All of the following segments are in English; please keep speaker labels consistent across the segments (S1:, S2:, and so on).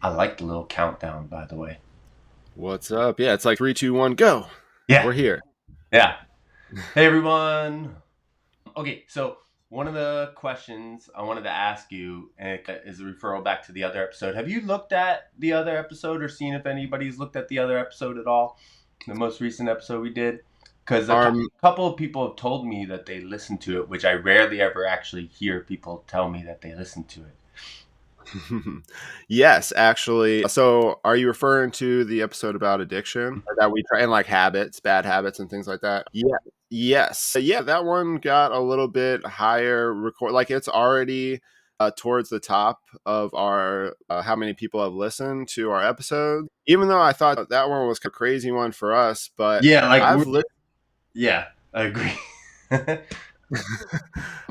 S1: I like the little countdown, by the way.
S2: What's up? Yeah, it's like 3, 2, 1, go.
S1: Yeah,
S2: We're here.
S1: yeah. Hey, everyone. Okay, so one of the questions I wanted to ask you is a referral back to the other episode. Have you looked at the other episode or seen if anybody's looked at the other episode at all? The most recent episode we did? Because a
S2: Um,
S1: couple of people have told me that they listened to it, which I rarely ever actually hear people tell me that they listened to it.
S2: yes, actually. So, are you referring to the episode about addiction that we try and like habits, bad habits, and things like that? Yeah. Yes. Yeah, that one got a little bit higher record. Like it's already towards the top of our how many people have listened to our episode. Even though I thought that one was a crazy one for us, but
S1: Yeah, like,
S2: I've listened.
S1: yeah, I agree.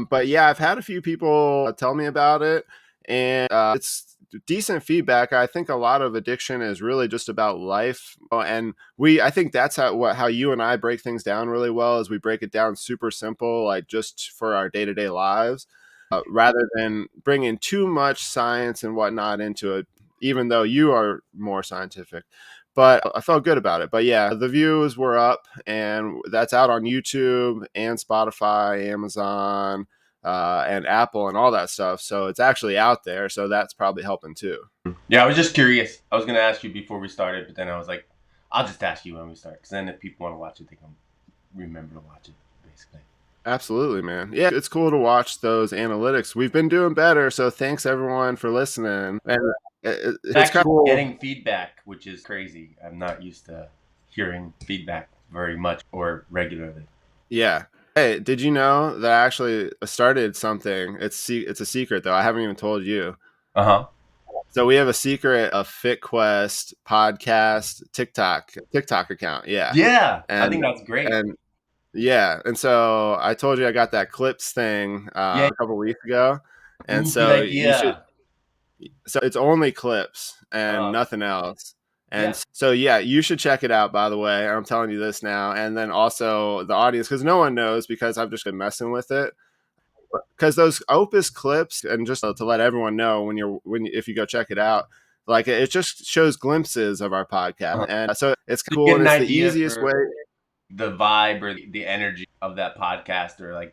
S2: But yeah, I've had a few people tell me about it, and it's decent feedback. I think a lot of addiction is really just about life, and I think that's how you and I break things down really well. Is we break it down super simple, like just for our day to day lives, rather than bringing too much science and whatnot into it. Even though you are more scientific, but I felt good about it. But yeah, the views were up, and that's out on YouTube and Spotify, Amazon, and Apple, and all that stuff. So it's actually out there. So that's probably helping too.
S1: Yeah, I was just curious. I was going to ask you before we started, but then I was like, I'll just ask you when we start. Because then if people want to watch it, they can remember to watch it, basically.
S2: Absolutely, man. Yeah, it's cool to watch those analytics. We've been doing better. So thanks everyone for listening. And it's kind
S1: Actually,
S2: of cool.
S1: getting feedback, which is crazy. I'm not used to hearing feedback very much or regularly.
S2: Yeah. Hey, did you know that I actually started something? It's a secret though. I haven't even told you.
S1: Uh huh.
S2: So we have a secret, a FitQuest podcast TikTok account. Yeah.
S1: Yeah, I
S2: And
S1: think that's great.
S2: and yeah, and so I told you I got that clips thing
S1: Yeah,
S2: a couple weeks ago, and
S1: ooh, good
S2: so you should.
S1: idea.
S2: So it's only clips and
S1: Uh,
S2: nothing else. And
S1: yeah.
S2: so yeah, you should check it out. By the way, I'm telling you this now, and then also the audience because no one knows because I've just been messing with it because those Opus clips and just to let everyone know if you go check it out, like it just shows glimpses of our podcast,
S1: Uh-huh.
S2: and so it's
S1: So you
S2: cool
S1: get
S2: and
S1: an
S2: it's the
S1: idea
S2: easiest
S1: for
S2: way.
S1: the vibe or the energy of that podcast or like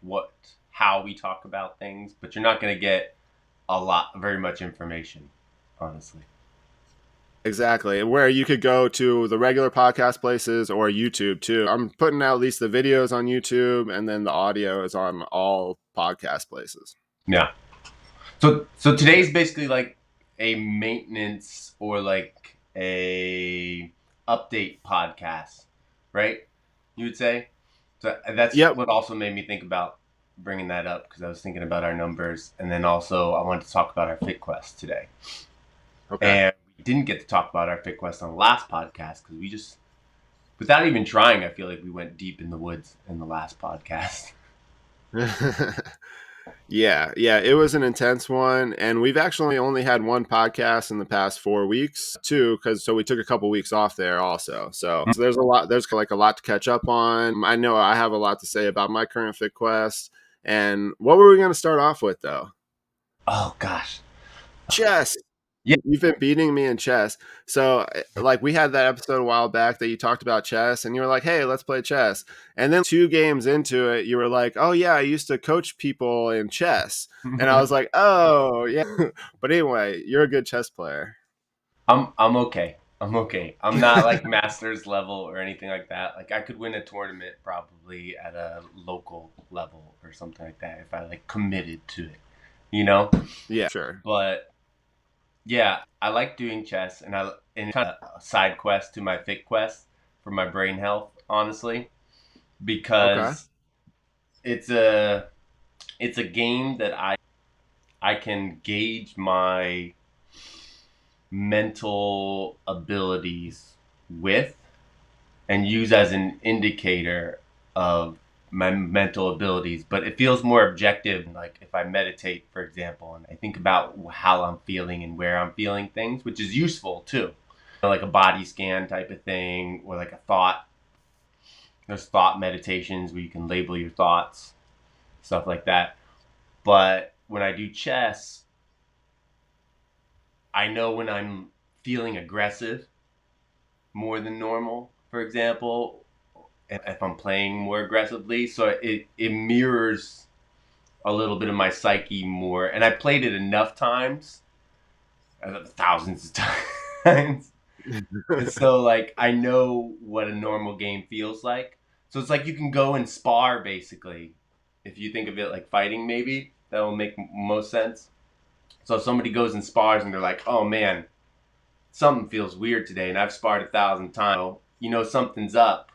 S1: how we talk about things, but you're not going to get very much information, honestly.
S2: Exactly, where you could go to the regular podcast places or YouTube too. I'm putting out at least the videos on YouTube, and then the audio is on all podcast places.
S1: Yeah. So today's basically like a maintenance or like a update podcast, right? You would say. So that's
S2: Yep.
S1: what also made me think about bringing that up because I was thinking about our numbers, and then also I wanted to talk about our Fit Quest today.
S2: Okay.
S1: And we didn't get to talk about our Fit Quest on the last podcast because we just, without even trying, I feel like we went deep in the woods in the last podcast.
S2: Yeah, it was an intense one, and we've actually only had one podcast in the past 4 weeks too, because so we took a couple weeks off there also. So there's like a lot to catch up on. I know I have a lot to say about my current fit quest. And what were we going to start off with though?
S1: Oh gosh.
S2: Chess.
S1: Yeah.
S2: You've been beating me in chess. So, like, we had that episode a while back that you talked about chess, and you were like, "Hey, let's play chess." And then 2 games into it, you were like, "Oh yeah, I used to coach people in chess," and I was like, "Oh yeah." But anyway, you're a good chess player.
S1: I'm okay. I'm okay. I'm not like masters level or anything like that. Like I could win a tournament probably at a local level or something like that if I like committed to it, you know?
S2: Yeah, sure.
S1: But yeah, I like doing chess and it's kind of a side quest to my fit quest for my brain health, honestly,
S2: Okay.
S1: because it's a it's a game that I can gauge my mental abilities with and use as an indicator of my mental abilities, but it feels more objective. Like if I meditate, for example, and I think about how I'm feeling and where I'm feeling things, which is useful too. Like a body scan type of thing, or like a thought. There's thought meditations where you can label your thoughts, stuff like that. But when I do chess, I know when I'm feeling aggressive more than normal, for example, if I'm playing more aggressively. So it mirrors a little bit of my psyche more. And I played it enough times, thousands of times. And so like I know what a normal game feels like. So it's like you can go and spar basically. If you think of it like fighting, maybe that will make most sense. So if somebody goes and spars and they're like, "Oh man, something feels weird today," and I've sparred 1,000 times, you know something's up,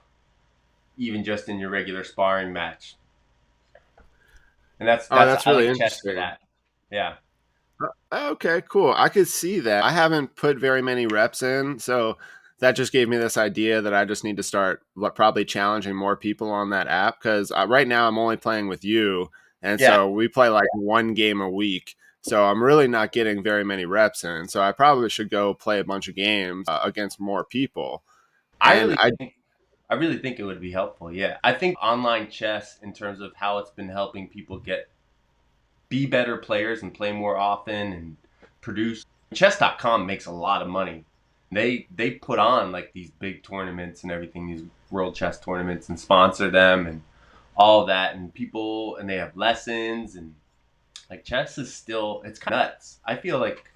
S1: even just in your regular sparring match. And that's
S2: Oh,
S1: that's
S2: that's
S1: I
S2: really
S1: like chess for
S2: interesting.
S1: that. Yeah,
S2: Okay, cool. I could see that. I haven't put very many reps in, so that just gave me this idea that I just need to start probably challenging more people on that app because right now I'm only playing with you, and
S1: yeah.
S2: so we play like one game a week. So I'm really not getting very many reps in. So I probably should go play a bunch of games against more people.
S1: I
S2: And
S1: really
S2: I
S1: think I really think it would be helpful. Yeah, I think online chess, in terms of how it's been helping people get be better players and play more often and produce. Chess.com makes a lot of money. They put on like these big tournaments and everything, these world chess tournaments, and sponsor them and all of that, and people, and they have lessons, and like chess is still, it's kind of nuts. I feel like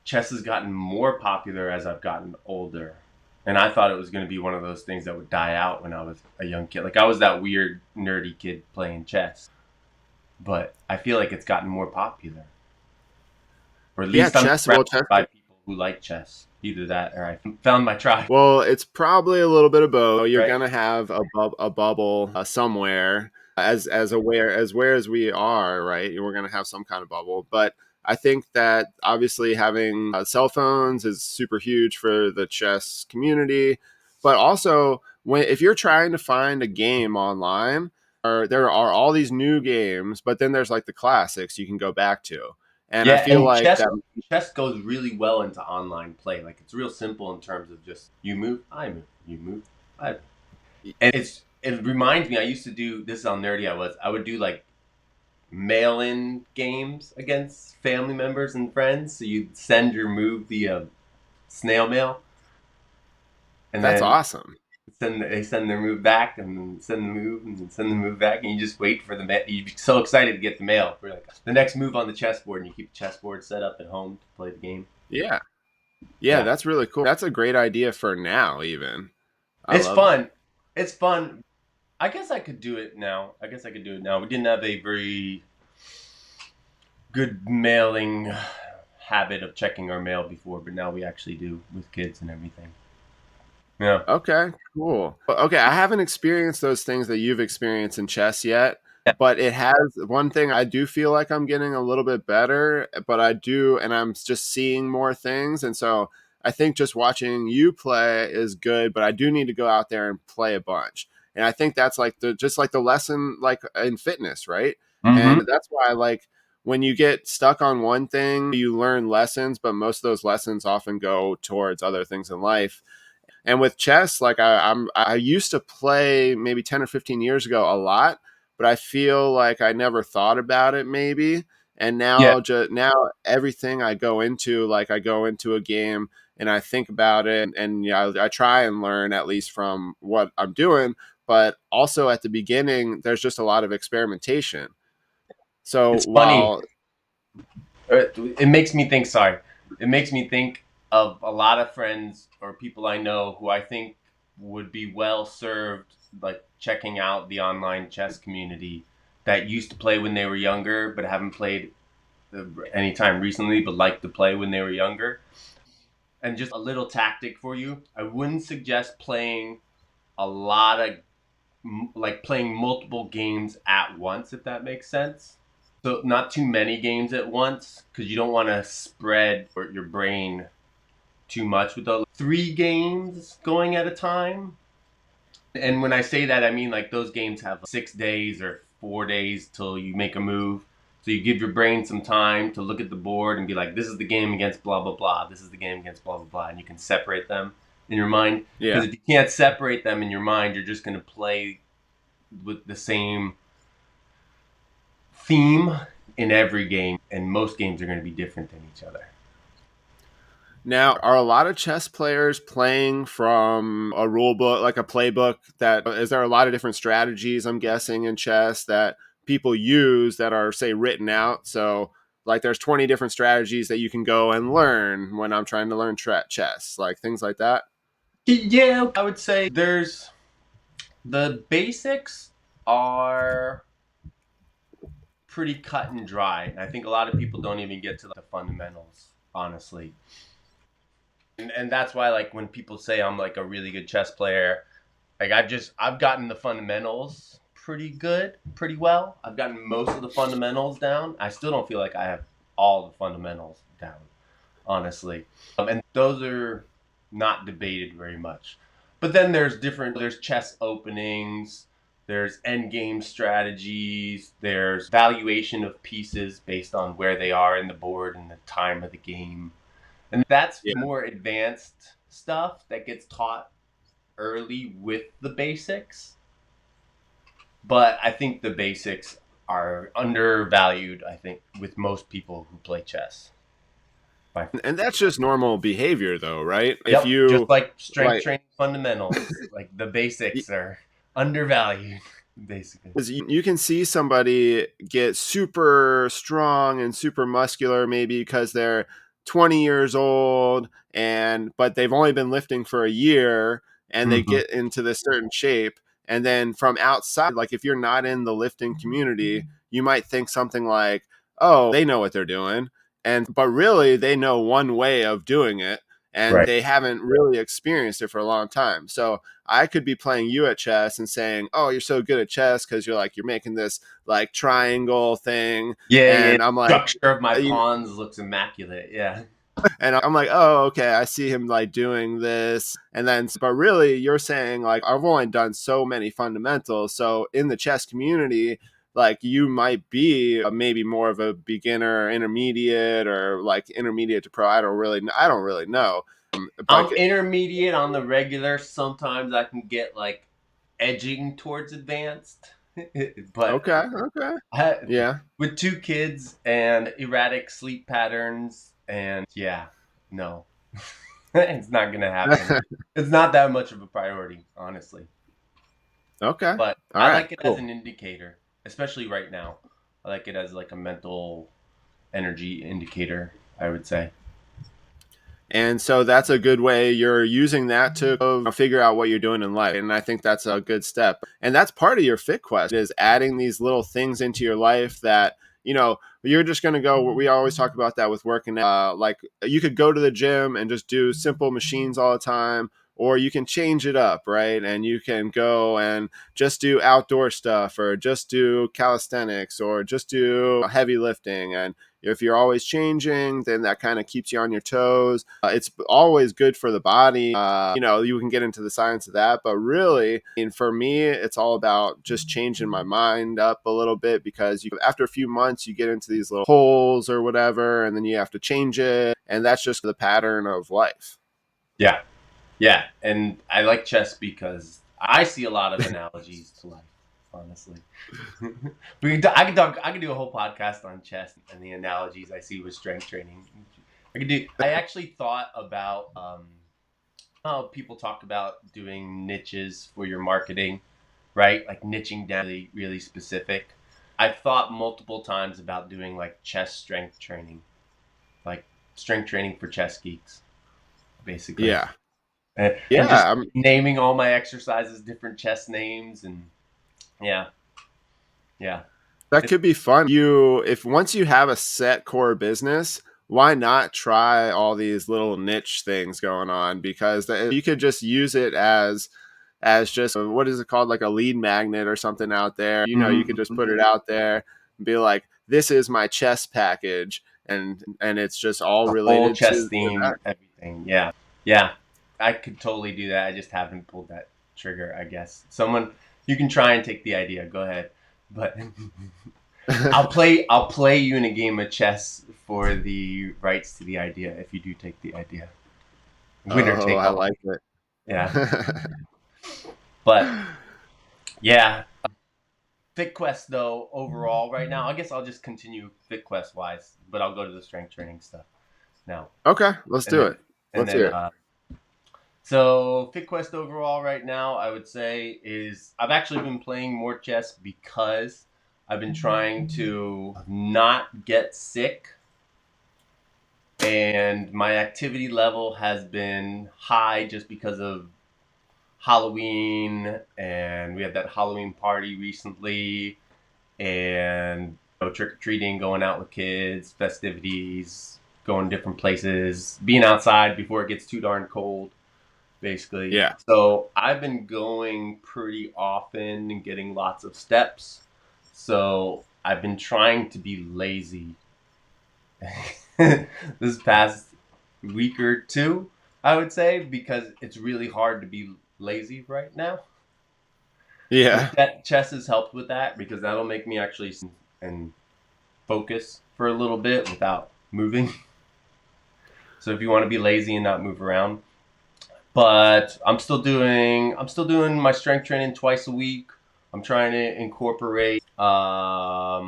S1: chess has gotten more popular as I've gotten older. And I thought it was going to be one of those things that would die out when I was a young kid. Like I was that weird nerdy kid playing chess, but I feel like it's gotten more popular, or at
S2: yeah,
S1: least I'm
S2: chess. Well,
S1: surrounded
S2: chess.
S1: by people who like chess. Either that, or I found my tribe.
S2: Well, it's probably a little bit of both. You're
S1: Right?
S2: gonna have a bubble somewhere, as aware as we are, right? We're gonna have some kind of bubble, but I think that obviously having cell phones is super huge for the chess community, but also when if you're trying to find a game online, or there are all these new games, but then there's like the classics you can go back to, and I
S1: Yeah,
S2: feel
S1: and
S2: like
S1: chess
S2: that.
S1: chess goes really well into online play. Like it's real simple in terms of just you move, I move, you move, I move. And it reminds me. I used to do this is how nerdy I was. I would do like mail-in games against family members and friends. So you send your move via snail mail, and
S2: That's
S1: then
S2: awesome.
S1: they send their move back, and then send the move, and then send the move back, and you just wait for the mail. You're so excited to get the mail. We're like the next move on the chessboard, and you keep the chessboard set up at home to play the game.
S2: Yeah. Yeah,
S1: Yeah,
S2: that's really cool. That's a great idea for now, even. I
S1: it's
S2: love that.
S1: fun. It's fun. I guess I could do it now. I guess I could do it now. We didn't have a very good mailing habit of checking our mail before, but now we actually do with kids and everything. Yeah.
S2: Okay, cool. Okay, I haven't experienced those things that you've experienced in chess yet,
S1: Yeah.
S2: but it has one thing I do feel like I'm getting a little bit better, but I do, and I'm just seeing more things. And so I think just watching you play is good, but I do need to go out there and play a bunch. And I think that's like just like the lesson, like in fitness, right?
S1: Mm-hmm.
S2: And that's why, like, when you get stuck on one thing, you learn lessons, but most of those lessons often go towards other things in life. And with chess, like I used to play maybe 10 or 15 years ago a lot, but I feel like I never thought about it maybe. And
S1: Yeah.
S2: now just now everything I go into, like I go into a game and I think about it and yeah, I try and learn at least from what I'm doing, but also at the beginning there's just a lot of experimentation. So
S1: It's funny.
S2: while
S1: It makes me think. Sorry, it makes me think of a lot of friends or people I know who I think would be well served, like checking out the online chess community that used to play when they were younger, but haven't played anytime recently, but liked to play when they were younger. And just a little tactic for you: I wouldn't suggest playing a lot of like playing multiple games at once, if that makes sense. So not too many games at once, because you don't want to spread your brain too much with the 3 games going at a time. And when I say that, I mean like those games have 6 days or 4 days till you make a move. So you give your brain some time to look at the board and be like, this is the game against blah blah blah. This is the game against blah blah blah, and you can separate them in your mind.
S2: yeah.
S1: Because if you can't separate them in your mind, you're just going to play with the same theme in every game, and most games are going to be different than each other.
S2: Now, are a lot of chess players playing from a rule book, like a playbook? That is there a lot of different strategies, I'm guessing, in chess that people use that are, say, written out? So, like, there's 20 different strategies that you can go and learn when I'm trying to learn chess, like things like that.
S1: Yeah, I would say there's the basics are pretty cut and dry. I think a lot of people don't even get to the fundamentals, honestly. And that's why, like, when people say I'm like a really good chess player, like I've gotten the fundamentals pretty good, pretty well. I've gotten most of the fundamentals down. I still don't feel like I have all the fundamentals down, honestly. And those are not debated very much. But then there's chess openings, there's end game strategies, there's valuation of pieces based on where they are in the board and the time of the game. And that's
S2: Yeah.
S1: more advanced stuff that gets taught early with the basics. But I think the basics are undervalued, I think, with most people who play chess. By
S2: And that's just normal behavior, though, right? If
S1: Yep, just
S2: you
S1: like strength
S2: like,
S1: training fundamentals, like the basics are undervalued, basically.
S2: because you can see somebody get super strong and super muscular maybe because they're 20 years old, and but they've only been lifting for a year, and they
S1: Hmm.
S2: get into this certain shape, and then from outside, like if you're not in the lifting community, you might think something like, oh, they know what they're doing, and but really they know one way of doing it, and
S1: Right.
S2: they haven't really experienced it for a long time. So I could be playing you at chess and saying, "Oh, you're so good at chess because you're making this like triangle thing,"
S1: Yeah, yeah.
S2: and I'm like,
S1: Structure of my pawns looks immaculate. Yeah.
S2: and I'm like, "Oh, okay, I see him like doing this," and then, but really, you're saying like, "I've only done so many fundamentals." So in the chess community, like you might be maybe more of a beginner, intermediate, or like intermediate to pro. I don't really know. But
S1: I'm intermediate on the regular. Sometimes I can get like edging towards advanced, but
S2: okay, okay,
S1: I,
S2: yeah.
S1: with two kids and erratic sleep patterns, and yeah, no, it's not gonna happen. It's not that much of a priority, honestly.
S2: Okay.
S1: But
S2: All
S1: I
S2: right.
S1: like it as
S2: Cool.
S1: an indicator, especially right now. I like it as like a mental energy indicator, I would say.
S2: And so that's a good way. You're using that to figure out what you're doing in life. And I think that's a good step. And that's part of your fit quest is adding these little things into your life that, you're just going to go. We always talk about that with working. Like you could go to the gym and just do simple machines all the time, or you can change it up, right? And you can go and just do outdoor stuff, or just do calisthenics, or just do heavy lifting. And if you're always changing, then that kind of keeps you on your toes. It's always good for the body. You can get into the science of that, but really, I mean, for me, it's all about just changing my mind up a little bit because after a few months, you get into these little holes or whatever, and then you have to change it. And that's just the pattern of life.
S1: Yeah, yeah, and I like chess because I see a lot of analogies to life. Honestly, I can talk. I can do a whole podcast on chess and the analogies I see with strength training. I could do. I actually thought about how people talk about doing niches for your marketing, right? Like niching down really, really specific. I've thought multiple times about doing like chess strength training, like strength training for chess geeks, basically.
S2: Yeah.
S1: And just
S2: Yeah.
S1: naming all my exercises different chess names, and yeah, yeah.
S2: That
S1: It's
S2: could be fun. If once you have a set core business, why not try all these little niche things going on? Because you could just use it as just what is it called, like a lead magnet or something out there. You could just
S1: Mhm.
S2: put it out there and be like, "This is my chess package," and it's just all
S1: The whole
S2: related
S1: chess
S2: to
S1: theme,
S2: that.
S1: everything. Yeah, yeah. I could totally do that. I just haven't pulled that trigger. I guess someone you can try and take the idea. Go ahead, but I'll play you in a game of chess for the rights to the idea if you do take the idea. Winner
S2: Oh,
S1: take
S2: I
S1: all.
S2: like it.
S1: Yeah, but yeah. Fit Quest though overall right now, I guess I'll just continue Fit Quest wise, but I'll go to the strength training stuff now.
S2: Okay, let's
S1: And
S2: do
S1: then
S2: it.
S1: And
S2: Let's
S1: then,
S2: hear it.
S1: so FitQuest overall right now, I would say is I've actually been playing more chess because I've been trying to not get sick, and my activity level has been high just because of Halloween, and we had that Halloween party recently, and trick or treating, going out with kids, festivities, going different places, being outside before it gets too darn cold, basically.
S2: Yeah.
S1: So I've been going pretty often and getting lots of steps. So I've been trying to be lazy this past week or two, I would say, because it's really hard to be lazy right now. So
S2: Yeah.
S1: chess has helped with that because that'll make me actually and focus for a little bit without moving. So if you want to be lazy and not move around, but I'm still doing my strength training twice a week. I'm trying to incorporate a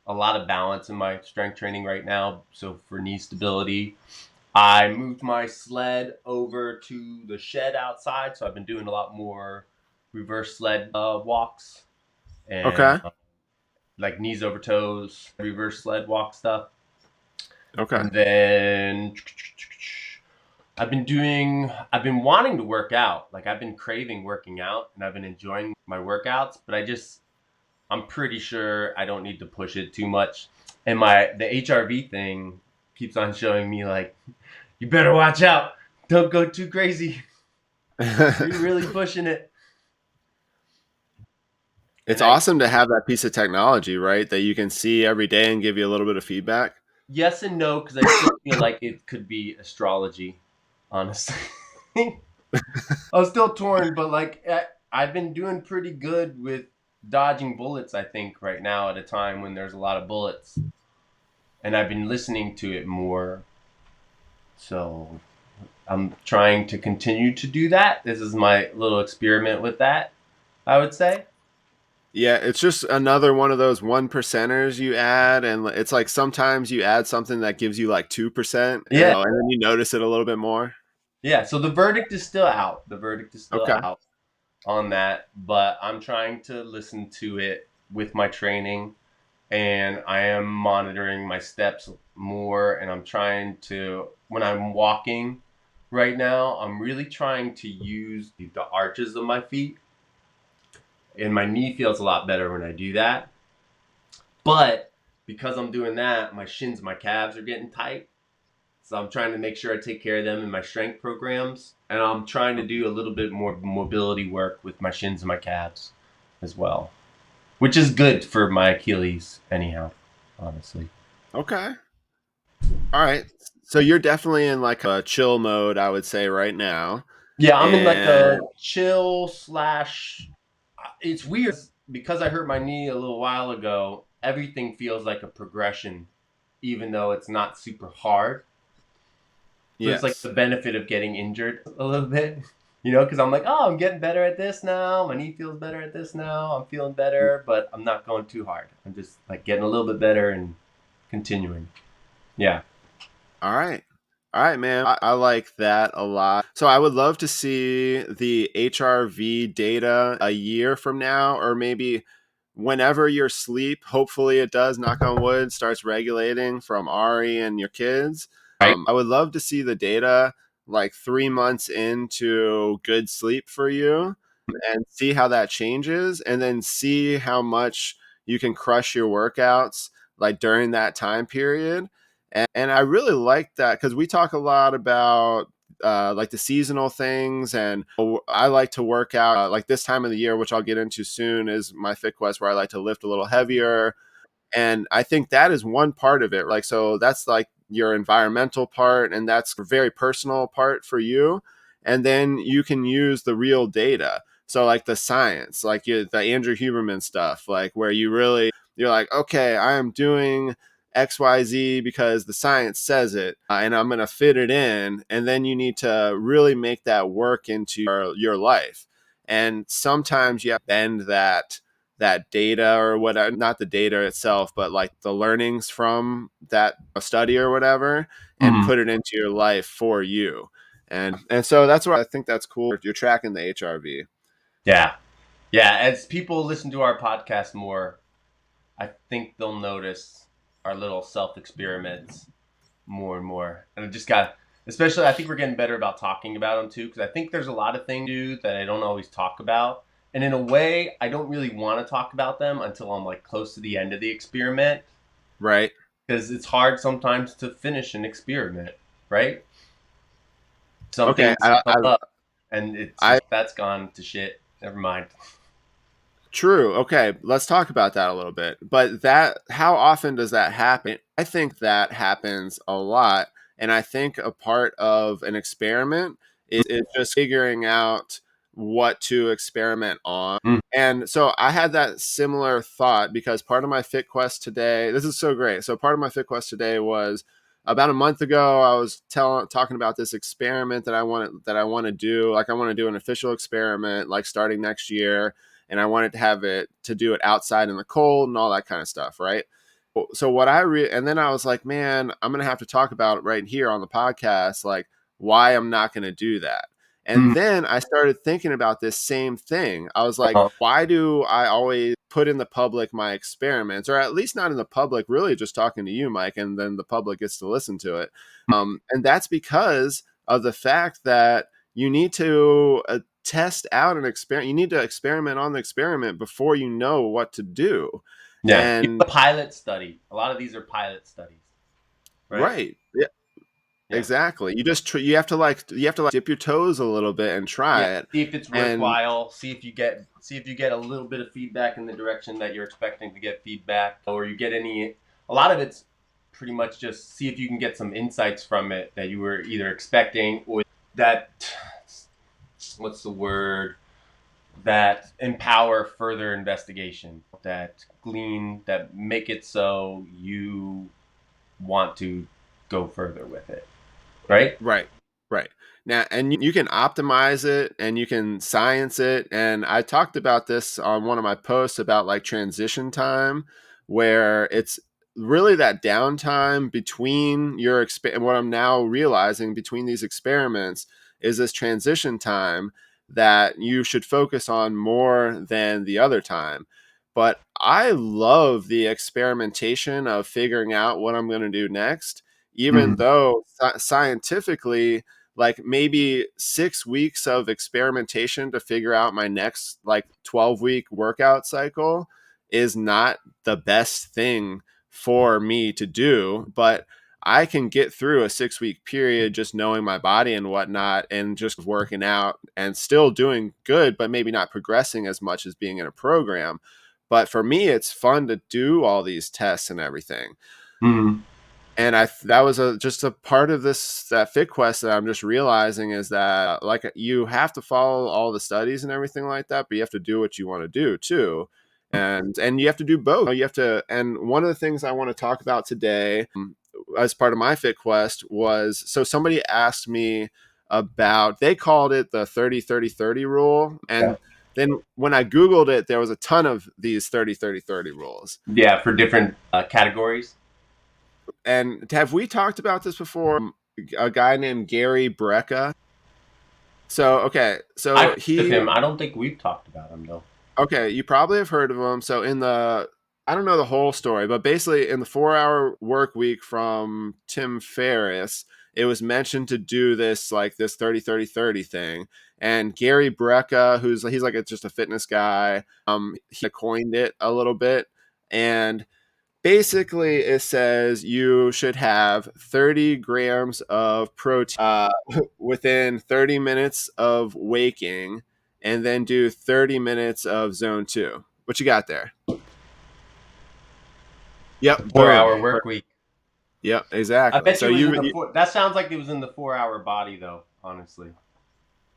S1: lot of balance in my strength training right now. So for knee stability, I moved my sled over to the shed outside. So I've been doing a lot more reverse sled walks and
S2: Okay.
S1: like knees over toes, reverse sled walk stuff.
S2: Okay.
S1: And then I've been wanting to work out. Like I've been craving working out and I've been enjoying my workouts, but I'm pretty sure I don't need to push it too much. And the HRV thing keeps on showing me like, you better watch out. Don't go too crazy. You're really pushing it.
S2: It's
S1: And I
S2: awesome to have that piece of technology, right? That you can see every day and give you a little bit of feedback.
S1: Yes and no, because I still feel like it could be astrology, honestly. I'm still torn, but like I've been doing pretty good with dodging bullets. I think right now at a time when there's a lot of bullets, and I've been listening to it more. So I'm trying to continue to do that. This is my little experiment with that, I would say.
S2: Yeah, it's just another one of those one percenters you add, and it's like sometimes you add something that gives you like 2%,
S1: Yeah,
S2: and then you notice it a little bit more.
S1: yeah. So the verdict is still out. The verdict is still
S2: Okay.
S1: out on that, but I'm trying to listen to it with my training, and I am monitoring my steps more, and I'm trying to when I'm walking right now, I'm really trying to use the arches of my feet, and my knee feels a lot better when I do that. But because I'm doing that, my shins, my calves are getting tight. So I'm trying to make sure I take care of them in my strength programs, and I'm trying to do a little bit more mobility work with my shins and my calves as well, which is good for my Achilles anyhow, honestly.
S2: Okay. All right. So you're definitely in like a chill mode, I would say, right now.
S1: Yeah, I'm in like
S2: And
S1: a chill slash. It's weird because I hurt my knee a little while ago. Everything feels like a progression, even though it's not super hard. So it's like
S2: yes.
S1: the benefit of getting injured a little bit, because I'm like, oh, I'm getting better at this now. My knee feels better at this now. I'm feeling better, but I'm not going too hard. I'm just like getting a little bit better and continuing. Yeah.
S2: All right. All right, man. I like that a lot. So I would love to see the HRV data a year from now, or maybe whenever your sleep, hopefully it does, knock on wood, starts regulating from Ari and your kids.
S1: Right.
S2: I would love to see the data like 3 months into good sleep for you and see how that changes, and then see how much you can crush your workouts like during that time period. And I really like that because we talk a lot about like the seasonal things, and I like to work out like this time of the year, which I'll get into soon, is my fit quest where I like to lift a little heavier, and I think that is one part of it. Like, so that's like your environmental part, and that's a very personal part for you. And then you can use the real data. So like the science, like the Andrew Huberman stuff, like where you're like, okay, I am doing XYZ because the science says it, and I'm going to fit it in. And then you need to really make that work into your life. And sometimes you have to bend that that data or whatever, not the data itself, but like the learnings from that study or whatever, and
S1: Mhm.
S2: put it into your life for you. And so that's why I think that's cool. You're tracking the HRV.
S1: Yeah. Yeah. As people listen to our podcast more, I think they'll notice our little self experiments more and more. And I just got, especially, I think we're getting better about talking about them too, because I think there's a lot of things to do that I don't always talk about. And in a way, I don't really want to talk about them until I'm like close to the end of the experiment,
S2: Right.
S1: because it's hard sometimes to finish an experiment, right? Some
S2: Okay.
S1: things come up and it's
S2: I
S1: just, that's gone to shit. Never mind.
S2: True. Okay, let's talk about that a little bit. But that, how often does that happen? I think that happens a lot, and I think a part of an experiment is just figuring out what to experiment on.
S1: Mm.
S2: And so I had that similar thought because part of my fit quest today, this is so great. So part of my fit quest today was about a month ago. I was talking about this experiment that I want to do. Like I want to do an official experiment, like starting next year, and I wanted to have it to do it outside in the cold and all that kind of stuff, right? So and then I was like, man, I'm gonna have to talk about right here on the podcast, like why I'm not gonna do that. And
S1: Mm.
S2: then I started thinking about this same thing. I was like,
S1: Uh-huh.
S2: why do I always put in the public my experiments, or at least not in the public, really just talking to you, Mike, and then the public gets to listen to it. And that's because of the fact that you need to test out an experiment. You need to experiment on the experiment before you know what to do.
S1: Yeah.
S2: And
S1: A pilot study. A lot of these are pilot studies, right?
S2: right, yeah,
S1: Yeah.
S2: exactly. You have to dip your toes a little bit and
S1: Yeah,
S2: try it.
S1: see if it's
S2: And
S1: worthwhile. See if you get a little bit of feedback in the direction that you're expecting to get feedback, or you get any. A lot of it's pretty much just see if you can get some insights from it that you were either expecting or that. What's the word? That empower further investigation. That make it so you want to go further with it. Right.
S2: right, right. Now, and you can optimize it and you can science it. And I talked about this on one of my posts about like transition time, where it's really that downtime between what I'm now realizing between these experiments is this transition time that you should focus on more than the other time. But I love the experimentation of figuring out what I'm going to do next, even
S1: Mm-hmm.
S2: though scientifically, like maybe 6 weeks of experimentation to figure out my next like 12-week workout cycle is not the best thing for me to do. But I can get through a 6 week period just knowing my body and whatnot and just working out and still doing good, but maybe not progressing as much as being in a program. But for me, it's fun to do all these tests and everything.
S1: Mm-hmm.
S2: And that was just a part of that fit quest that I'm just realizing is that like you have to follow all the studies and everything like that, but you have to do what you want to do too. And you have to do both. You have to, and one of the things I want to talk about today, as part of my fit quest, was, so somebody asked me about, they called it the 30-30-30 rule.
S1: Yeah.
S2: And then when I Googled it, there was a ton of these 30-30-30 rules.
S1: Yeah, for different categories.
S2: And have we talked about this before? A guy named Gary Brecka. So okay,
S1: I've
S2: so
S1: heard of him. I don't think we've talked about him though.
S2: okay, you probably have heard of him. So I don't know the whole story, but basically in the 4 hour work week from Tim Ferriss, it was mentioned to do this like this 30-30-30 thing. And Gary Brecka, he's like just a fitness guy, he coined it a little bit. And basically it says you should have 30 grams of protein within 30 minutes of waking, and then do 30 minutes of zone 2. What you got there? Yep,
S1: 4 hour
S2: boom.
S1: work week.
S2: Yep,
S1: I
S2: exactly.
S1: bet
S2: So
S1: you it was in
S2: you,
S1: the
S2: you
S1: four. That sounds like it was in the 4 hour body though. Honestly.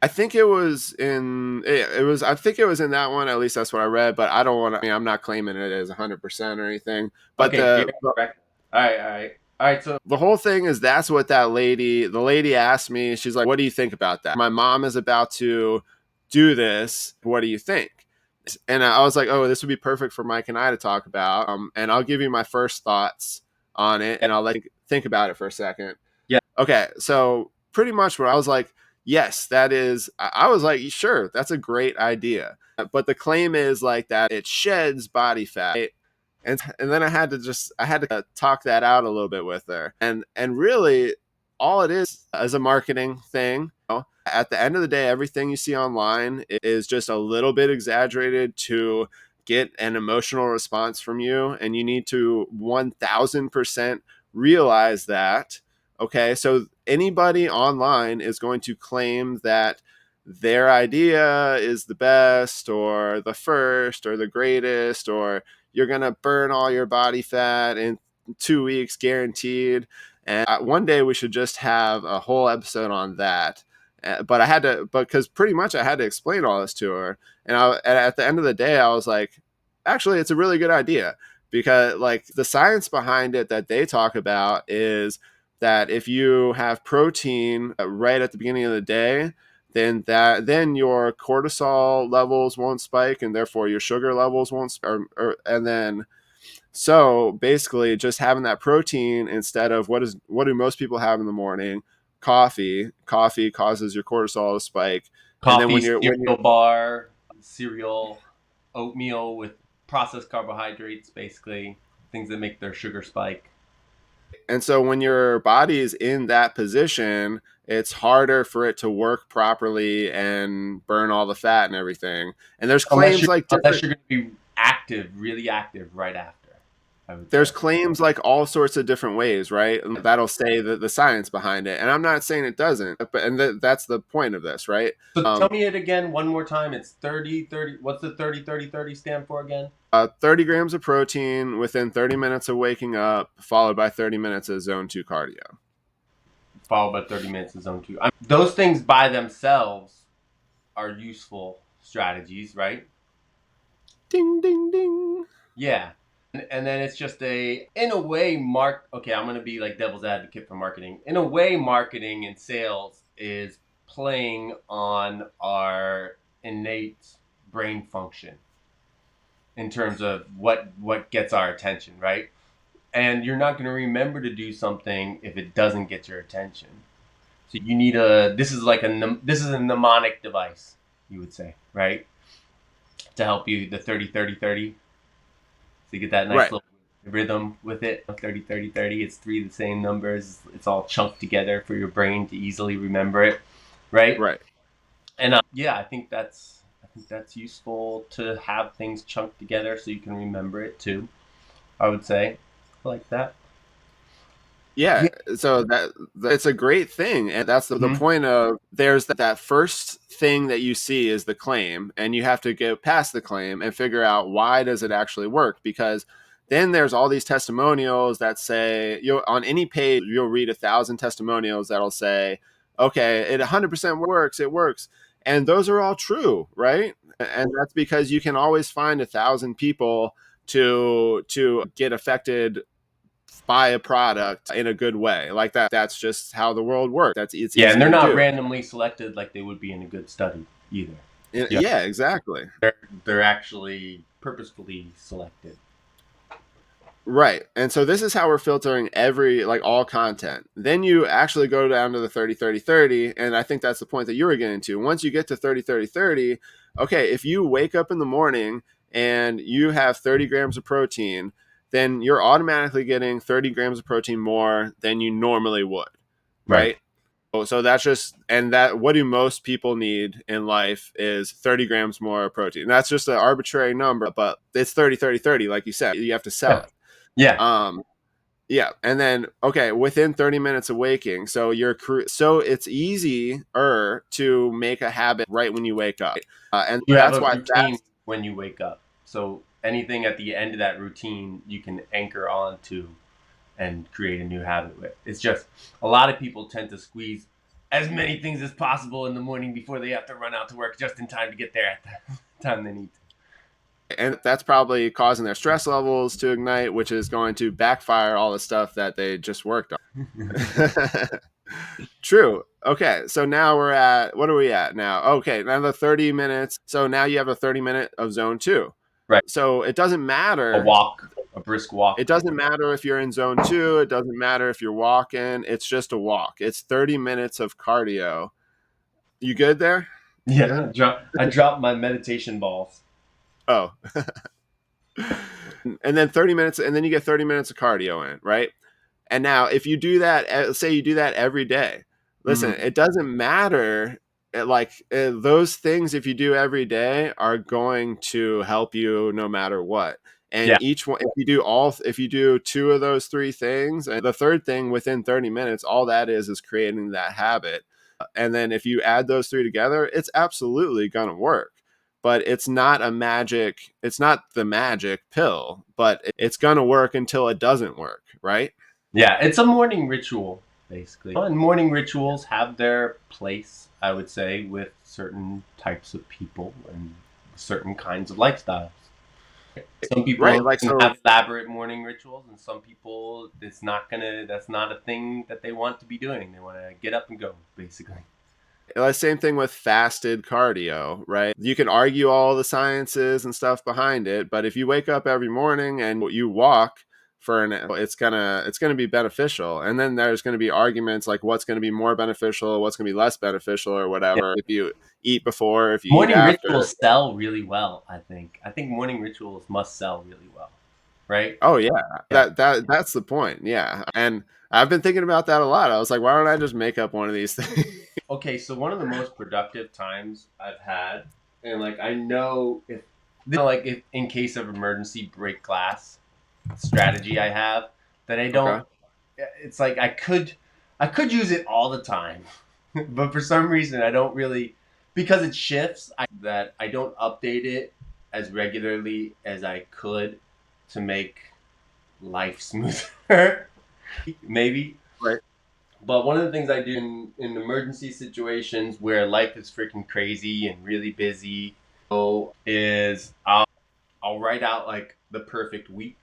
S2: I think it was in it was I think it was in that one, at least that's what I read, but I don't want to, I mean, I'm not claiming it as 100% or anything, but
S1: Okay, Gary Breck. All right, all right, all right. So
S2: the whole thing is that's what the lady asked me. She's like, what do you think about that? My mom is about to do this. What do you think? And I was like, oh, this would be perfect for Mike and I to talk about. And I'll give you my first thoughts on it,
S1: Yeah.
S2: and I'll let you think about it for a second.
S1: Yeah.
S2: Okay, so pretty much what I was like, yes, that is. I was like, sure, that's a great idea. But the claim is like that it sheds body fat. Right? And then I had to talk that out a little bit with her. And really all it is a marketing thing. At the end of the day, everything you see online is just a little bit exaggerated to get an emotional response from you, and you need to 1000% realize that. Okay, so anybody online is going to claim that their idea is the best or the first or the greatest, or you're going to burn all your body fat in 2 weeks guaranteed. And one day we should just have a whole episode on that. But I had to, because pretty much I had to explain all this to her. And at the end of the day, I was like, actually, it's a really good idea, because like the science behind it that they talk about is that if you have protein right at the beginning of the day, then your cortisol levels won't spike, and therefore your sugar levels won't and then so basically just having that protein instead of what do most people have in the morning? Coffee causes your cortisol to spike. And then
S1: Coffee,
S2: when you're
S1: cereal bar, cereal, oatmeal with processed carbohydrates, basically things that make their sugar spike.
S2: and so when your body is in that position, it's harder for it to work properly and burn all the fat and everything. And
S1: Unless you're going to be active, really active right after, I would
S2: there's
S1: say.
S2: claims like all sorts of different ways, right? And that'll say the science behind it. And I'm not saying it doesn't, but that's the point of this, right?
S1: So tell me it again one more time. It's 30 30. What's the 30 30 30 stand for again?
S2: 30 grams of protein within 30 minutes of waking up, followed by 30 minutes of zone 2 cardio.
S1: Followed by 30 minutes of zone 2. Those things by themselves are useful strategies, right?
S2: Ding, ding, ding.
S1: Yeah. And then it's just in a way, okay, I'm going to be like devil's advocate for marketing. In a way, marketing and sales is playing on our innate brain function in terms of what gets our attention, right? And you're not going to remember to do something if it doesn't get your attention. So you need this is a mnemonic device, you would say, right? To help you, the 30 30 30. So you get that nice
S2: Right,
S1: little rhythm with it. 30 30 30. It's three of the same numbers. It's all chunked together for your brain to easily remember it, right?
S2: right.
S1: And yeah, I think that's useful to have things chunked together so you can remember it too. I would say, I like that.
S2: Yeah,
S1: Yeah.
S2: so that it's a great thing, and that's the
S1: Mhm.
S2: point of there's that first thing that you see is the claim, and you have to get past the claim and figure out why does it actually work, because then there's all these testimonials that say you on any page you'll read 1,000 testimonials that'll say, okay, it 100% works, it works, and those are all true, right? And that's because you can always find 1,000 people to get affected buy a product in a good way like that. That's just how the world works. It's
S1: Yeah, and
S2: easy
S1: they're
S2: to
S1: not
S2: do.
S1: randomly selected like they would be in a good study either. Yeah,
S2: Yeah, exactly.
S1: they're actually purposefully selected.
S2: Right. And so this is how we're filtering all content. Then you actually go down to the 30 30 30, and I think that's the point that you were getting to. Once you get to 30 30 30, okay, if you wake up in the morning and you have 30 grams of protein, then you're automatically getting 30 grams of protein more than you normally would,
S1: Right.
S2: right? So that's just, and that what do most people need in life is 30 grams more protein. And that's just an arbitrary number, but it's 30 30 30. Like you said, you have to sell
S1: Yeah.
S2: it.
S1: Yeah.
S2: Um, yeah. And then, okay, within 30 minutes of waking. So it's easier to make a habit right when you wake up. And
S1: You have
S2: that's
S1: a
S2: why
S1: routine
S2: that's,
S1: when you wake up. So anything at the end of that routine, you can anchor onto and create a new habit with. It's just a lot of people tend to squeeze as many things as possible in the morning before they have to run out to work just in time to get there at the time they need to.
S2: and that's probably causing their stress levels to ignite, which is going to backfire all the stuff that they just worked on. True. Okay, so now we're at, what are we at now? Okay, now the 30 minutes. So now you have a 30-minute of zone two.
S1: Right.
S2: So it doesn't
S1: A
S2: matter.
S1: walk, a brisk walk.
S2: It doesn't matter if you're in zone two. It doesn't matter if you're walking. It's just a walk. It's 30 minutes of cardio. You good there? You
S1: Yeah,
S2: good?
S1: I dropped my meditation balls.
S2: Oh. And then 30 minutes, and then you get 30 minutes of cardio in, right? And now, if you do that, say you do that every day, listen,
S1: Mm-hmm.
S2: it doesn't matter. Those things, if you do every day, are going to help you no matter what. And
S1: Yeah,
S2: each one, if you do two of those three things, and the third thing within 30 minutes, all that is creating that habit. And then if you add those three together, it's absolutely going to work. But it's not the magic pill, but it's going to work until it doesn't work, right?
S1: yeah. It's a morning ritual, basically. And morning rituals have their place, I would say, with certain types of people and certain kinds of lifestyles. Some
S2: Right.
S1: people
S2: Like,
S1: can
S2: so
S1: have elaborate morning rituals, and some people it's not gonna. That's not a thing that they want to be doing. They want to get up and go, basically.
S2: same thing with fasted cardio, right? You can argue all the sciences and stuff behind it, but if you wake up every morning and you walk for it's gonna be beneficial. And then there's gonna be arguments like what's gonna be more beneficial, what's gonna be less beneficial, or
S1: Yeah.
S2: whatever. If you eat before, if you eat
S1: Morning
S2: after.
S1: rituals sell really well. I think morning rituals must sell really well, right?
S2: Oh yeah,
S1: Yeah.
S2: that's the point. Yeah, and I've been thinking about that a lot. I was like, why don't I just make up one of these things?
S1: Okay, so one of the most productive times I've had, and like I know if like if in case of emergency break glass strategy I have that I
S2: Okay.
S1: don't. It's like I could use it all the time, but for some reason I don't really because it shifts. That I don't update it as regularly as I could to make life smoother. Maybe.
S2: Right.
S1: But one of the things I do in emergency situations where life is freaking crazy and really busy is I'll write out like the perfect week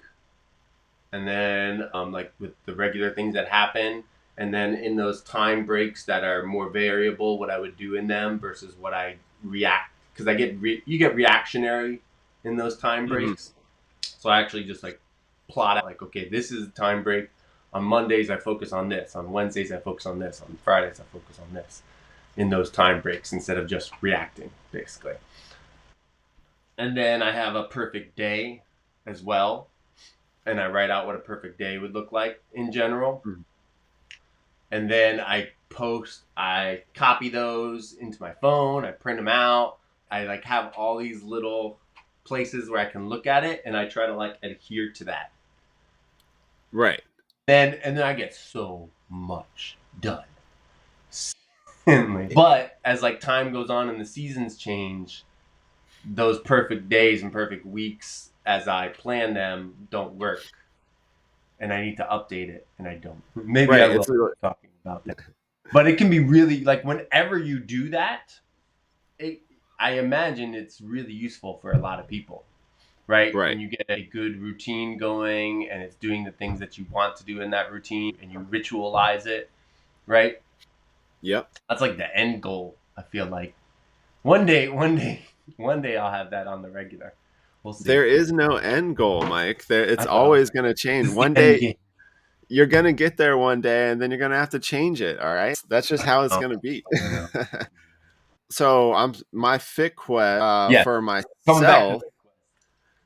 S1: and then like with the regular things that happen and then in those time breaks that are more variable what I would do in them versus what I react because you get reactionary in those time
S2: Mhm.
S1: breaks so I actually just like plot out like okay this is a time break on Mondays I focus on this on Wednesdays I focus on this on Fridays I focus on this in those time breaks instead of just reacting basically and then I have a perfect day as well and I write out what a perfect day would look like in general.
S2: Mhm.
S1: And then I copy those into my phone, I print them out. I like have all these little places where I can look at it and I try to like adhere to that.
S2: Right.
S1: And then I get so much done. But as like time goes on and the seasons change, those perfect days and perfect weeks as I plan them don't work and I need to update it, and I don't. Maybe I
S2: Right.
S1: will talking about that. But it can be really like whenever you do that, it, I imagine it's really useful for a lot of people, right?
S2: Right.
S1: When you get a good routine going and it's doing the things that you want to do in that routine and you ritualize it, right?
S2: Yep.
S1: That's like the end goal. I feel like one day I'll have that on the regular. We'll see.
S2: There is no end goal, Mike. It's
S1: I know.
S2: always going to change.
S1: This is the
S2: One
S1: end
S2: day
S1: game.
S2: you're going to get there one day and then you're going to have to change it, all right? That's just
S1: I
S2: how it's
S1: know.
S2: going to be.
S1: I know.
S2: So, I'm my fit quest
S1: Yes.
S2: for
S1: Coming back to
S2: myself.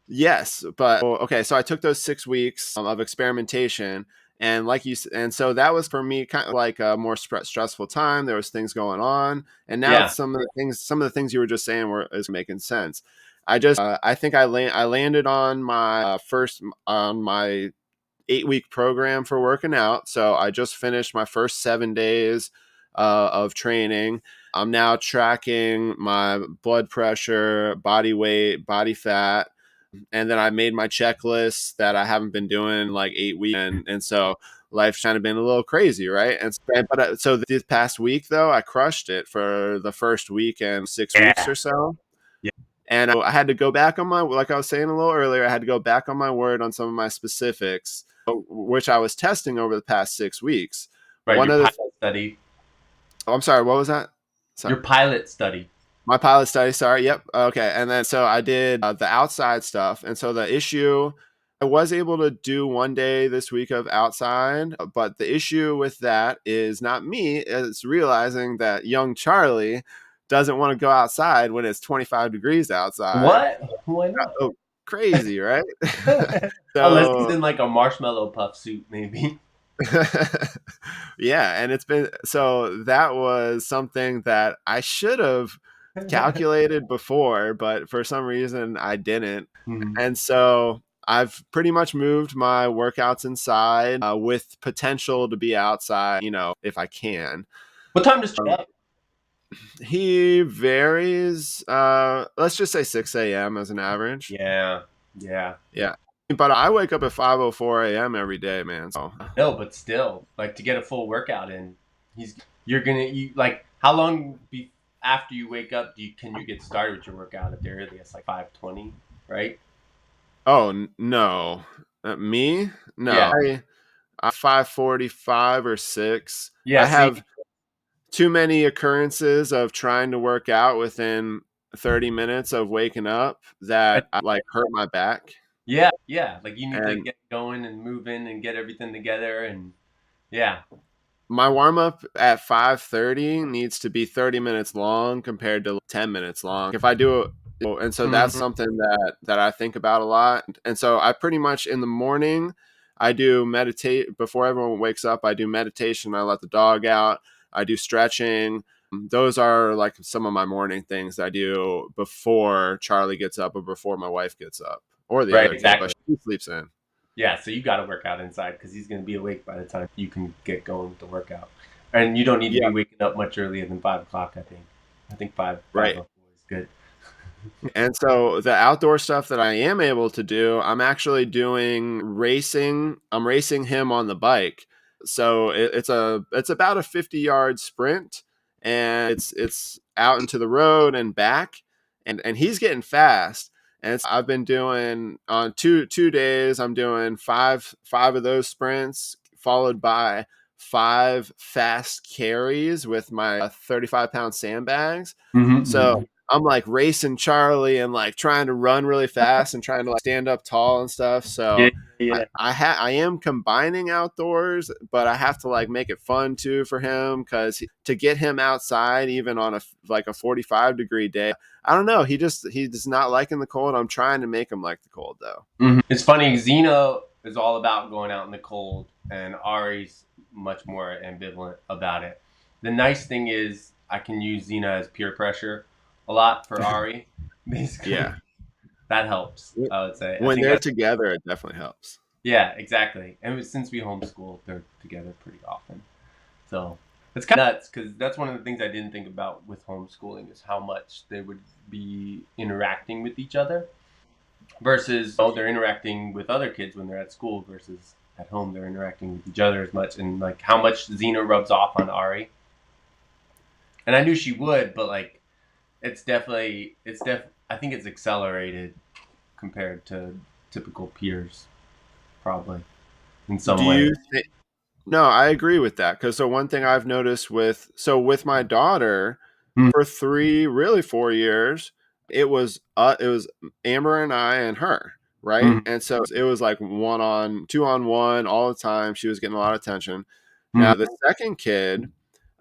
S2: Yes, but okay, so I took those 6 weeks of experimentation, and and so that was for me kind of like a more stressful time. There was things going on, and now
S1: yeah.
S2: some of the things you were just saying were is making sense. I think I landed on my first on my 8 week program for working out. So I just finished my first 7 days of training. I'm now tracking my blood pressure, body weight, body fat, and then I made my checklist that I haven't been doing in like 8 weeks, and so life's kind of been a little crazy, right? So this past week though, I crushed it for the first week and 6 weeks
S1: Yeah.
S2: or so.
S1: Yeah.
S2: And I had to go back on my, like I was saying a little earlier, I had to go back on my word on some of my specifics, which I was testing over the past 6 weeks.
S1: Right,
S2: one
S1: your
S2: of the
S1: pilot study.
S2: oh, I'm sorry, what was that? Sorry.
S1: Your pilot study.
S2: My pilot study, sorry. Yep. Okay. And then so I did the outside stuff. And so the issue, I was able to do one day this week of outside, but the issue with that is not me, it's realizing that young Charlie doesn't want to go outside when it's 25 degrees outside.
S1: What? Why not?
S2: Oh, crazy, right?
S1: Unless he's
S2: So
S1: in like a marshmallow puff suit, maybe.
S2: yeah, and it's been so that was something that I should have calculated before, but for some reason I didn't.
S1: Mhm.
S2: And so I've pretty much moved my workouts inside with potential to be outside, if I can.
S1: What time does
S2: Um,
S1: Chuck?
S2: he varies, let's just say 6 a.m. as an average.
S1: Yeah, yeah.
S2: Yeah. But I wake up at 5:04 a.m. every day, man. So
S1: No, but still, like to get a full workout in, he's you're gonna you like how long after you wake up can you get started with your workout at the earliest, like 5:20, right?
S2: oh no. Me? No.
S1: Yeah,
S2: I 5:45 or 6.
S1: yeah.
S2: I
S1: See,
S2: have too many occurrences of trying to work out within 30 minutes of waking up that I like hurt my back.
S1: yeah, yeah. Like you need to
S2: And
S1: get going and move in and get everything together, and yeah.
S2: my warm up at 5:30 needs to be 30 minutes long compared to 10 minutes long. If I do it, and so that's
S1: Mhm.
S2: something that I think about a lot. And so I pretty much in the morning I do meditate before everyone wakes up. I do meditation. I let the dog out. I do stretching. Those are like some of my morning things I do before Charlie gets up or before my wife gets up or the
S1: Right,
S2: other kid, but
S1: exactly.
S2: she sleeps in.
S1: Yeah, so you got to work out inside because he's going to be awake by the time you can get going with the workout, and you don't need to
S2: Yeah,
S1: be waking up much earlier than 5 o'clock. I think five
S2: right.
S1: oh four is good.
S2: And so the outdoor stuff that I am able to do, I'm actually doing racing. I'm racing him on the bike. So it's about a 50-yard sprint, and it's out into the road and back, and he's getting fast. And I've been doing on two days. I'm doing five of those sprints, followed by five fast carries with my 35-pound sandbags. So
S1: Mm-hmm.
S2: I'm like racing Charlie and like trying to run really fast and trying to like stand up tall and stuff.
S1: Yeah,
S2: So
S1: yeah.
S2: I am combining outdoors, but I have to like make it fun too for him because to get him outside even on a 45-degree day, I don't know. He's not liking the cold. I'm trying to make him like the cold though.
S1: It's funny. Xena is all about going out in the cold, and Ari's much more ambivalent about it. The nice thing is I can use Xena as peer pressure a lot for Ari. Basically,
S2: Yeah.
S1: that helps. I would say. I
S2: When
S1: think
S2: they're
S1: that's
S2: together, it definitely helps.
S1: yeah, exactly. And since we homeschool, they're together pretty often. So it's kind of nuts because that's one of the things I didn't think about with homeschooling is how much they would be interacting with each other versus they're interacting with other kids when they're at school versus at home they're interacting with each other as much and like how much Xena rubs off on Ari. And I knew she would, but like it's I think it's accelerated compared to typical peers probably in
S2: Do
S1: some way.
S2: you think? No, I agree with that because so one thing I've noticed with my daughter for 3, really 4 years, it was Amber and I and her, right?
S1: Mm-hmm.
S2: And so it was like 2 on 1 all the time. She was getting a lot of attention. Now
S1: Mm-hmm.
S2: the second kid,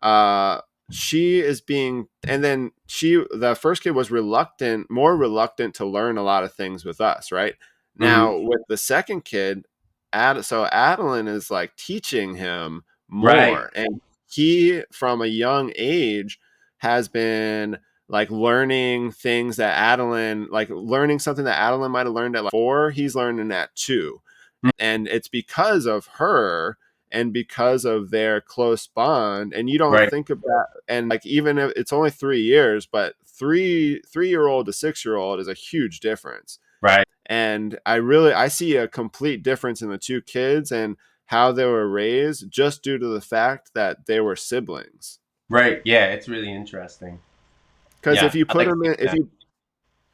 S2: uh, she is being, and then the first kid was more reluctant to learn a lot of things with us, right?
S1: Mm-hmm.
S2: Now with the second kid, so Adeline is like teaching him
S1: Right.
S2: more, and he from a young age has been like learning things that Adeline, like learning something that Adeline might have learned at like 4, he's learning at 2, and it's because of her and because of their close bond. And you don't
S1: Right.
S2: think about, and like even if it's only 3 years, but three-year old to 6-year old is a huge difference.
S1: Right.
S2: And I see a complete difference in the two kids and how they were raised just due to the fact that they were siblings.
S1: Right. Yeah, it's really interesting.
S2: Because
S1: Yeah, I'd like to see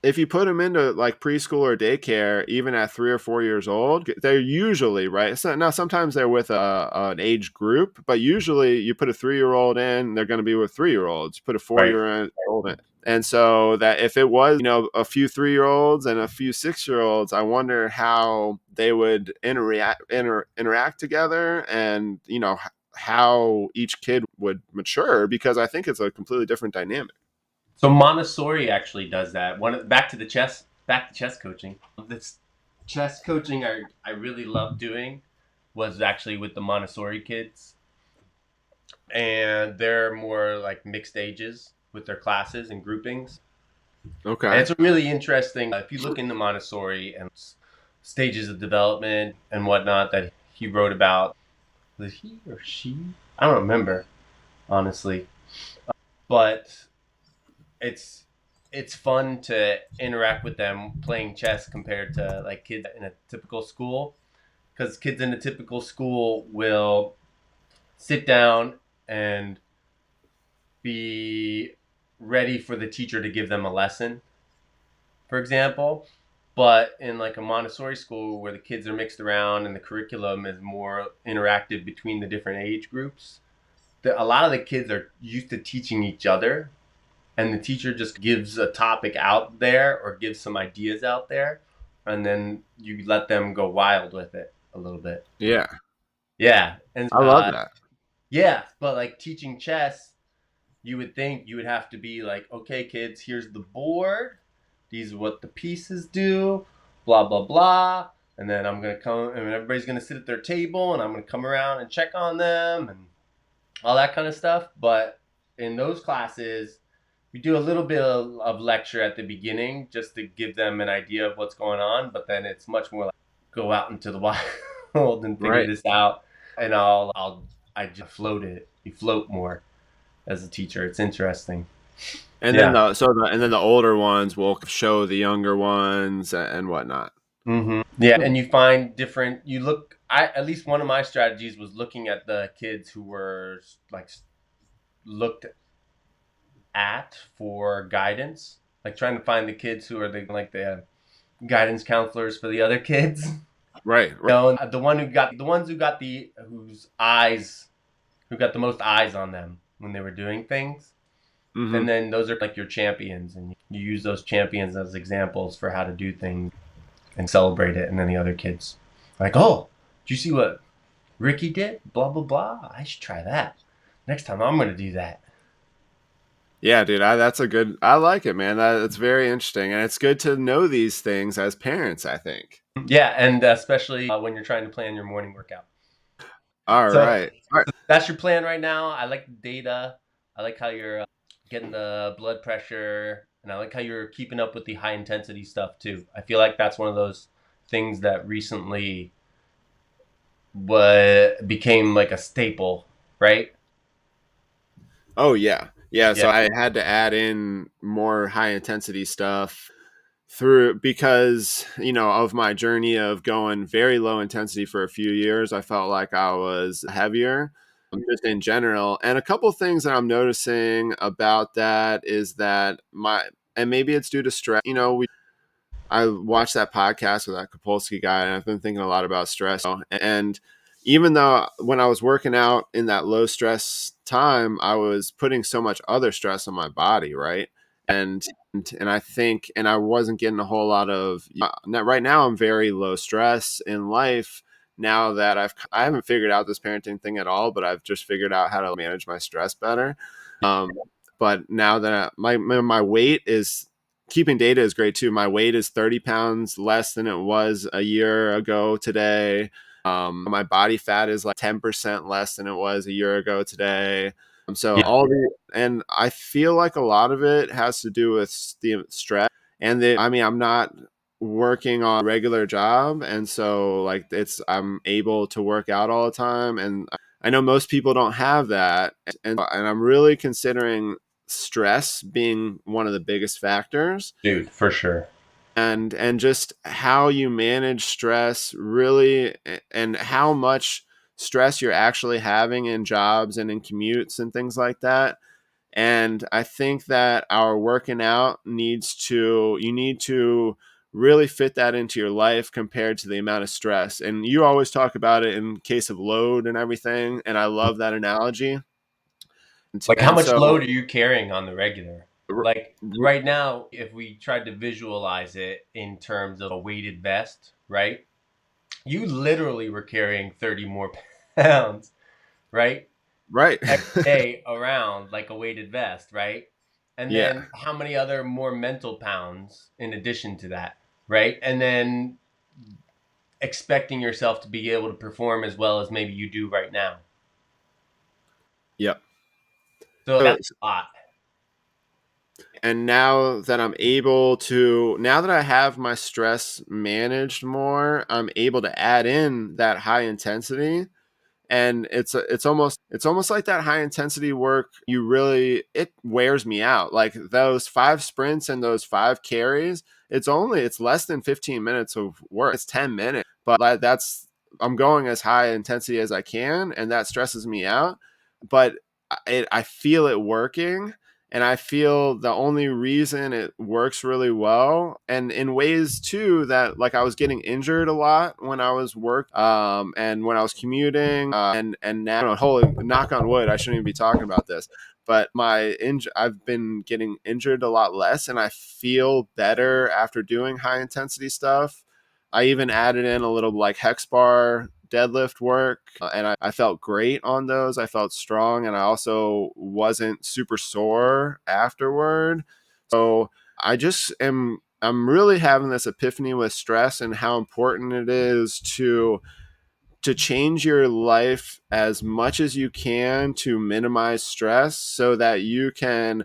S1: that.
S2: if you put them into like preschool or daycare, even at 3 or 4 years old, they're usually right. So now sometimes they're with an age group, but usually you put a 3-year-old in, they're going to be with 3-year-olds. Put a four
S1: Right.
S2: year old in, and so that if it was, a few 3-year-olds and a few 6-year-olds, I wonder how they would interact together, and how each kid would mature, because I think it's a completely different dynamic.
S1: So Montessori actually does that. Back to chess coaching. This chess coaching I really love doing was actually with the Montessori kids, and they're more like mixed ages with their classes and groupings. And
S2: Okay.
S1: it's really interesting if you look into Montessori and stages of development and whatnot that he wrote about. Was it he or she? I don't remember, honestly. But it's it's fun to interact with them playing chess compared to like kids in a typical school, because kids in a typical school will sit down and be ready for the teacher to give them a lesson, for example. But in like a Montessori school where the kids are mixed around and the curriculum is more interactive between the different age groups, a lot of the kids are used to teaching each other, and the teacher just gives a topic out there or gives some ideas out there, and then you let them go wild with it a little bit.
S2: Yeah.
S1: Yeah. And
S2: I love that.
S1: yeah, but like teaching chess, you would think you would have to be like, okay, kids, here's the board. These are what the pieces do, blah, blah, blah. And then I'm going to come, and everybody's going to sit at their table, and I'm going to come around and check on them and all that kind of stuff. But in those classes, we do a little bit of lecture at the beginning just to give them an idea of what's going on. But then it's much more like go out into the wild and figure
S2: Right.
S1: this out. And I just float it. You float more as a teacher. It's interesting.
S2: And then
S1: Yeah.
S2: the older ones will show the younger ones and whatnot.
S1: Yeah. And you find different, you look, at least one of my strategies was looking at the kids who were like looked at for guidance, like trying to find the kids who are the guidance counselors for the other kids.
S2: Right.
S1: You know, and the ones who got the whose eyes who got the most eyes on them when they were doing things.
S2: Mm-hmm.
S1: And then those are like your champions, and you use those champions as examples for how to do things and celebrate it. And then the other kids, like, oh, did you see what Ricky did? Blah blah blah. I should try that. Next time I'm gonna do that.
S2: Yeah, dude. That's a good. I like it, man. That's very interesting, and it's good to know these things as parents, I think.
S1: Yeah, and especially when you're trying to plan your morning workout.
S2: All
S1: So
S2: right. All right.
S1: that's your plan right now. I like the data. I like how you're getting the blood pressure, and I like how you're keeping up with the high intensity stuff too. I feel like that's one of those things that recently became like a staple, right?
S2: Oh yeah, yeah. So
S1: Yeah.
S2: I had to add in more high intensity stuff through, because of my journey of going very low intensity for a few years. I felt like I was heavier, just in general. And a couple things that I'm noticing about that is that and maybe it's due to stress. I watched that podcast with that Kapolsky guy, and I've been thinking a lot about stress. And even though when I was working out in that low stress time, I was putting so much other stress on my body, right? And and I think, and I wasn't getting a whole lot of. Now, right now, I'm very low stress in life. Now that I haven't figured out this parenting thing at all, but I've just figured out how to manage my stress better. Um, but now that my weight is, keeping data is great too. My weight is 30 pounds less than it was a year ago today. My body fat is like 10% less than it was a year ago today. So
S1: Yeah.
S2: and I feel like a lot of it has to do with the stress and I'm not working on a regular job. And so like I'm able to work out all the time. And I know most people don't have that. And I'm really considering stress being one of the biggest factors,
S1: Dude, for sure.
S2: and just how you manage stress really, and how much stress you're actually having in jobs and in commutes and things like that. And I think that our working out you need to really fit that into your life compared to the amount of stress. And you always talk about it in case of load and everything. And I love that analogy.
S1: Like, how
S2: And
S1: much
S2: so,
S1: load are you carrying on the regular?
S2: r-
S1: Like
S2: r-
S1: right now, if we tried to visualize it in terms of a weighted vest, right? You literally were carrying 30 more pounds, right?
S2: right.
S1: Every day around like a weighted vest, right? And
S2: Yeah.
S1: then how many other more mental pounds in addition to that, right? And then expecting yourself to be able to perform as well as maybe you do right now.
S2: Yep.
S1: So
S2: So,
S1: that's a lot.
S2: and now that I have my stress managed more, I'm able to add in that high intensity. And it's almost like that high intensity work, it wears me out. Like those 5 sprints and those 5 carries, it's less than 15 minutes of work. It's 10 minutes, but that's I'm going as high intensity as I can, and that stresses me out. But I feel it working, and I feel the only reason it works really well, and in ways too, that like I was getting injured a lot when I was and when I was commuting, and now, holy knock on wood, I shouldn't even be talking about this, but I've been getting injured a lot less, and I feel better after doing high intensity stuff. I even added in a little like hex bar deadlift work, and I felt great on those. I felt strong, and I also wasn't super sore afterward. So I'm really having this epiphany with stress and how important it is to change your life as much as you can to minimize stress so that you can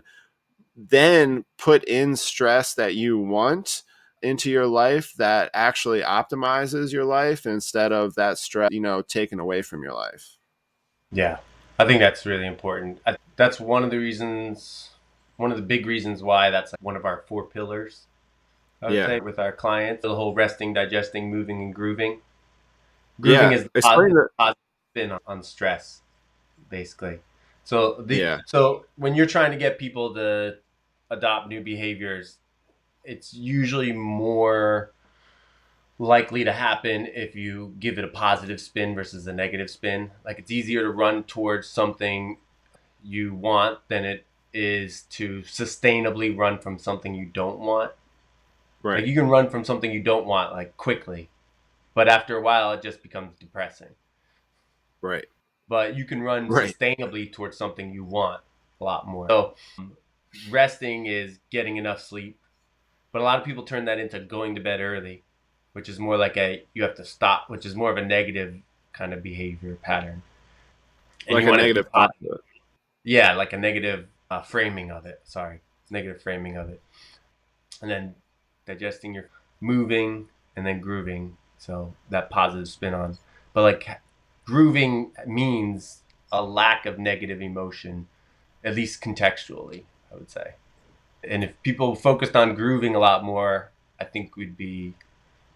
S2: then put in stress that you want into your life that actually optimizes your life instead of that stress, taken away from your life.
S1: Yeah. I think that's really important. That's one of the big reasons why that's like one of our four pillars, I would
S2: Yeah.
S1: say, with our clients. The whole resting, digesting, moving, and grooving. Grooving
S2: Yeah.
S1: is the
S2: Explain that.
S1: positive spin on stress, basically.
S2: Yeah.
S1: So when you're trying to get people to adopt new behaviors, it's usually more likely to happen if you give it a positive spin versus a negative spin. Like it's easier to run towards something you want than it is to sustainably run from something you don't want. Like
S2: Right.
S1: you can run from something you don't want like quickly, but after a while it just becomes depressing.
S2: Right.
S1: But you can run
S2: Right.
S1: sustainably towards something you want a lot more. So resting is getting enough sleep, but a lot of people turn that into going to bed early, which is more like a you have to stop, which is more of a negative kind of behavior pattern. And
S2: Like
S1: you
S2: a
S1: want to be
S2: negative thought.
S1: positive. Yeah, like a negative framing of it. Sorry, negative framing of it. And then digesting your moving and then grooving. So that positive spin on. But like grooving means a lack of negative emotion, at least contextually, I would say. And if people focused on grooving a lot more, I think we'd be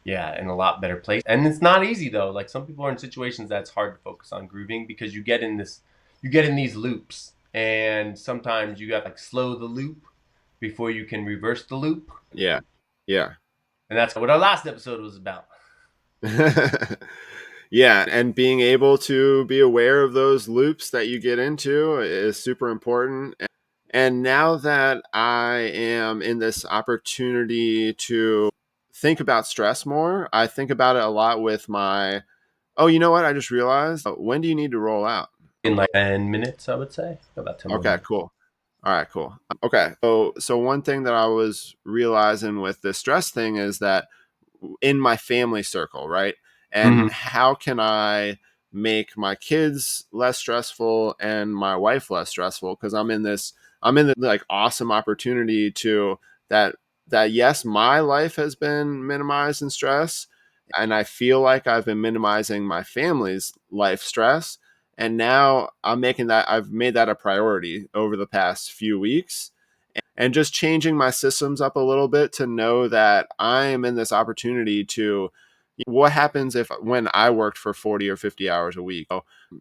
S1: in a lot better place. And it's not easy though. Like some people are in situations that's hard to focus on grooving because you get in these loops, and sometimes you got to like slow the loop before you can reverse the loop.
S2: Yeah. Yeah.
S1: And that's what our last episode was about.
S2: Yeah, and being able to be aware of those loops that you get into is super important. And now that I am in this opportunity to think about stress more, I think about it a lot with my, oh, you know what? I just realized, when do you need to roll out?
S1: In like 10 minutes, I would say. About 10 more
S2: Okay,
S1: minutes.
S2: cool. All right, cool. Okay. So one thing that I was realizing with this stress thing is that in my family circle, right? And
S1: Mm-hmm.
S2: how can I make my kids less stressful and my wife less stressful? Because I'm in the like awesome opportunity to that yes, my life has been minimized in stress, and I feel like I've been minimizing my family's life stress. And now I've made that a priority over the past few weeks, and just changing my systems up a little bit to know that I am in this opportunity to what happens if when I worked for 40 or 50 hours a week?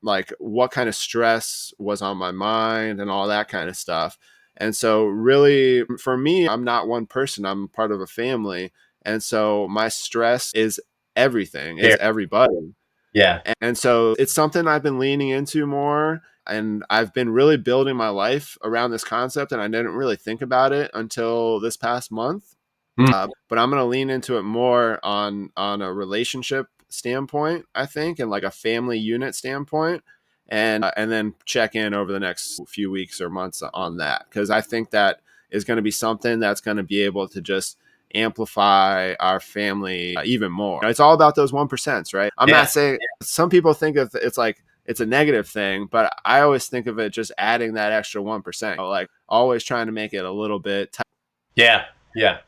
S2: Like what kind of stress was on my mind and all that kind of stuff. And so really for me, I'm not one person, I'm part of a family. And so my stress is everything, is
S1: There.
S2: everybody.
S1: Yeah.
S2: And so it's something I've been leaning into more. And I've been really building my life around this concept. And I didn't really think about it until this past month.
S1: Mm.
S2: But I'm going to lean into it more on a relationship standpoint, I think, and like a family unit standpoint, and then check in over the next few weeks or months on that because I think that is going to be something that's going to be able to just amplify our family even more. It's all about those 1%, right? I'm not
S1: Yeah.
S2: saying some people think of it's like it's a negative thing, but I always think of it just adding that extra 1%, like always trying to make it a little bit.
S1: Yeah. Yeah.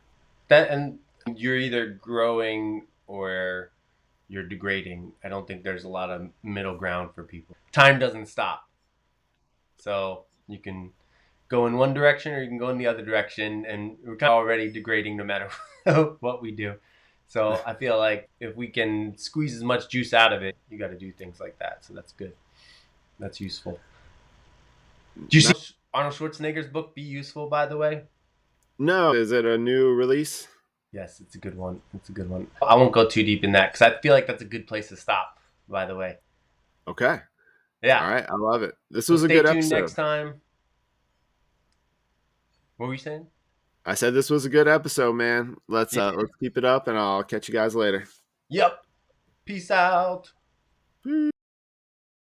S1: That, and you're either growing or you're degrading. I don't think there's a lot of middle ground for people. Time doesn't stop. So you can go in one direction or you can go in the other direction, and we're kind of already degrading no matter what we do. So I feel like if we can squeeze as much juice out of it, you got to do things like that. So that's good. That's useful. Do you see Arnold Schwarzenegger's book Be Useful, by the way?
S2: No, is it a new release?
S1: Yes, it's a good one. It's a good one. I won't go too deep in that because I feel like that's a good place to stop, by the way.
S2: Okay.
S1: Yeah.
S2: All right. I love it. This
S1: So
S2: was a
S1: stay
S2: good
S1: tuned
S2: episode.
S1: next time. What were you saying?
S2: I said this was a good episode, man.
S1: Yeah.
S2: Let's keep it up and I'll catch you guys later.
S1: Yep. Peace out.